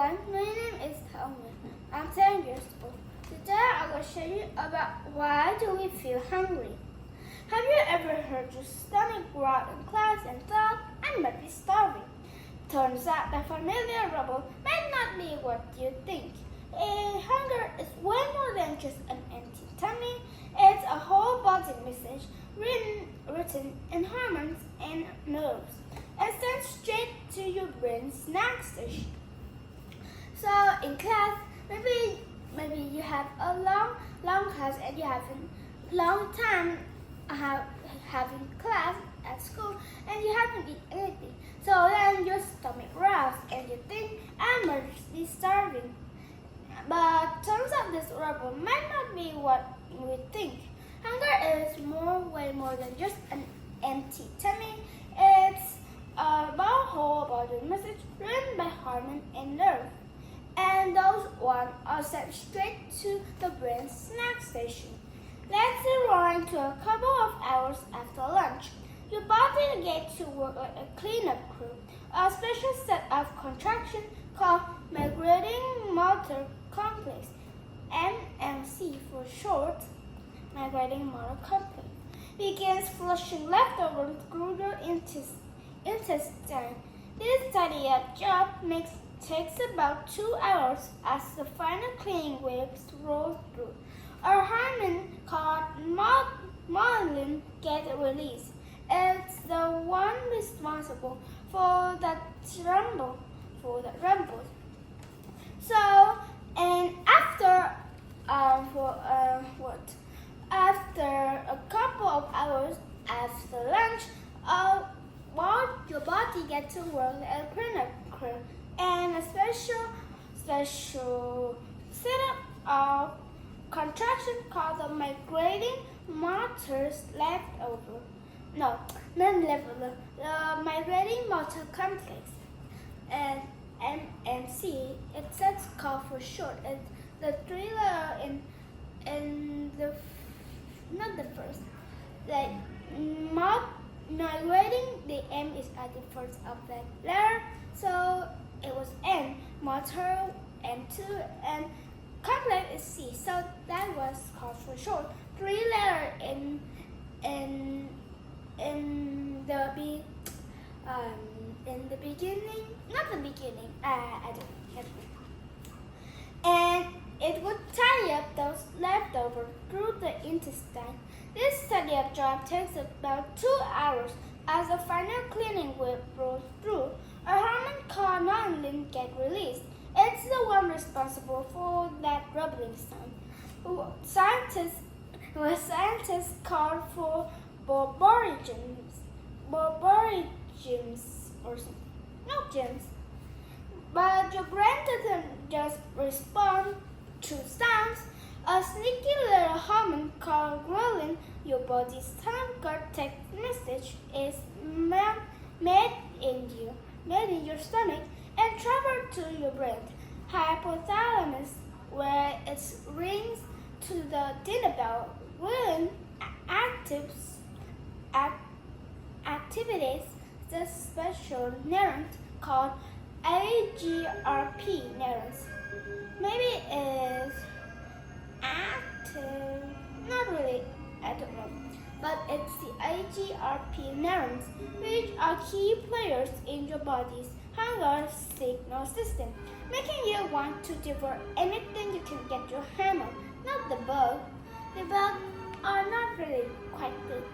everyone, my name is Helmi. I'm 10 years old. Today I will show you about why do we feel hungry. Have you ever heard your stomach growl in class and thought, I might be starving? Turns out the familiar rumble might not be what you think. Hunger is way more than just an empty tummy. It's a whole body message written in hormones and nerves and sent straight to your brain snack station. So in class, maybe you have a long class and you have a long time having class at school and you haven't eaten anything. So then your stomach growls and you think I must be starving. But turns out this rumble might not be what we think. Hunger is way more than just an empty tummy. It's about whole body message written by hormone and nerve. And those ones are sent straight to the brain's snack station. Let's rewind to a couple of hours after lunch. Your body gets to work like a cleanup crew, a special set of contractions called migrating motor complex, MMC for short, migrating motor complex, begins flushing leftovers through your intestine. This tiny-up job takes about 2 hours as the final cleaning waves roll through. A hormone called myelin gets released. It's the one responsible for that rumble. So, and after a couple of hours after lunch, your body gets to work at a cleanup crew and a special setup of contraction called the migrating motors leftover. No, not leftover. The migrating motor complex and MMC. It's called for short. It's the three-letter in the not the first. Like migrating, the M is at the first of that letter, so it was N. Motor M2 and complex is C, so that was called for short. Three-letter in the beginning, not the beginning. I don't have it. And it would tie up those leftovers through the intestine. This tie-up job takes about 2 hours. As the final cleaning wave rolls through, a hormone called myelin gets released. It's the one responsible for that rumbling sound. Scientists call for borborygms or something. No gems. But your brain doesn't just respond to sounds. A sneaky little hormone called ghrelin, your body's time-card text message, is made in your stomach and traveled to your brain hypothalamus, where it rings to the dinner bell. Ghrelin activates the special neurons called AGRP neurons. Maybe it's active, not really, I don't know. But it's the AGRP neurons, which are key players in your body's hunger signal system, making you want to devour anything you can get your hand on, not the bug. The bugs are not really quite good.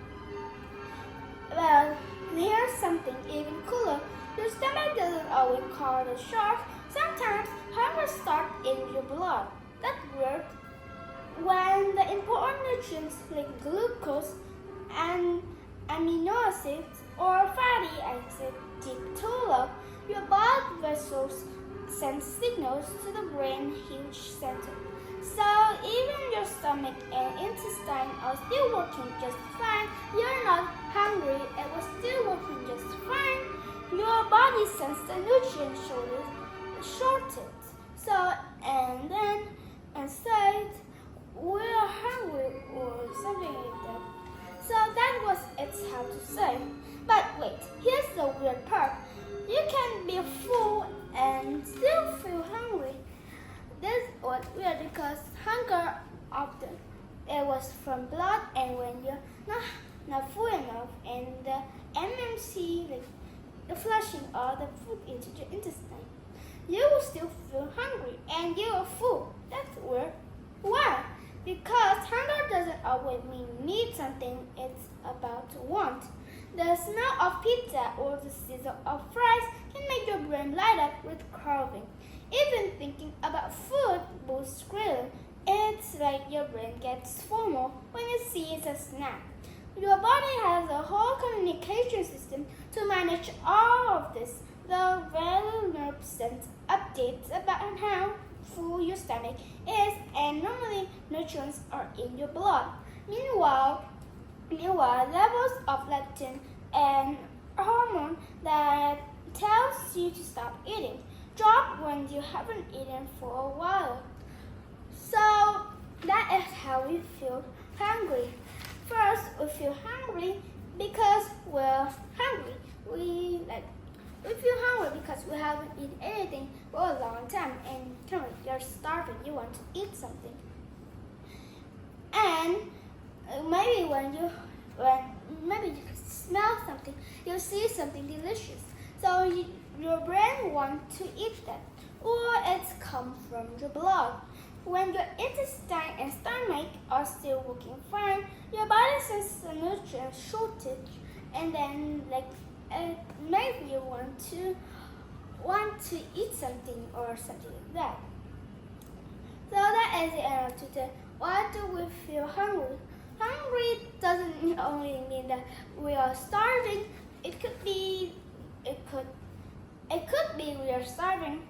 Well, here's something even cooler. Your stomach doesn't always call the shots. Sometimes hunger starts in your blood. That's weird. When the important nutrients like glucose and amino acids or fatty acid dip too low, your blood vessels send signals to the brain huge center. So even your stomach and intestine are still working just fine. You're not hungry, it was still working just fine. Your body sends the nutrient shortage. So and said we're hungry or something like that. So that was it's hard to say. But wait, here's the weird part. You can be full and still feel hungry. was from blood, and when you're not full enough, and the MMC, the flushing all the food into your intestine, you will still feel hungry, and you are full. That's weird. Why? Because hunger doesn't always mean need something it's about to want. The smell of pizza or the sizzle of fries can make your brain light up with craving. Even thinking about food boosts grilling. It's like your brain gets FOMO when it sees a snack. Your body has a whole communication system to manage all of this. The vagal nerve sends updates about how full your stomach is, and normally nutrients are in your blood. Meanwhile, levels of leptin and hormone that tells you to stop eating drop when you haven't eaten for a while. So that is how we feel hungry. First, we feel hungry because we're hungry. We feel hungry because we haven't eaten anything for a long time, and currently you're starving. You want to eat something, and maybe you smell something, you see something delicious, so your brain wants to eat that, or it's come from your blood. When your intestine and stomach are still working fine, your body senses a nutrient shortage, and then maybe you want to eat something or something like that. So that is the end of today. Why do we feel hungry? Hungry doesn't only mean that we are starving. It could be we are starving,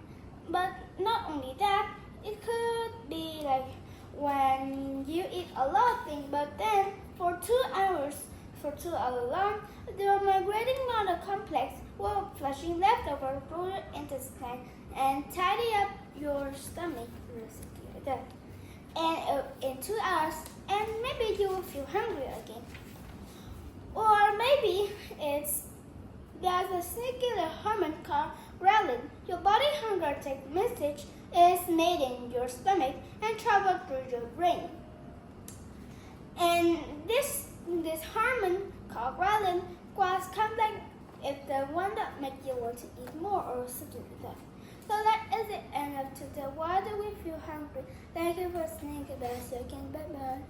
but not only that. It could be like when you eat a lot of things, but then for 2 hours long, the migrating motor complex will flushing leftover through your intestine and tidy up your stomach, like that. And in 2 hours, and maybe you will feel hungry again. Or maybe there's a sneaky hormone called ghrelin. Your body hunger text message is made in your stomach and travel through your brain. And this hormone called ghrelin causes complex is the one that makes you want to eat more or something like that. So that is the end of today. Why do we feel hungry? Thank you for listening. Goodbye. See you again. Bye bye.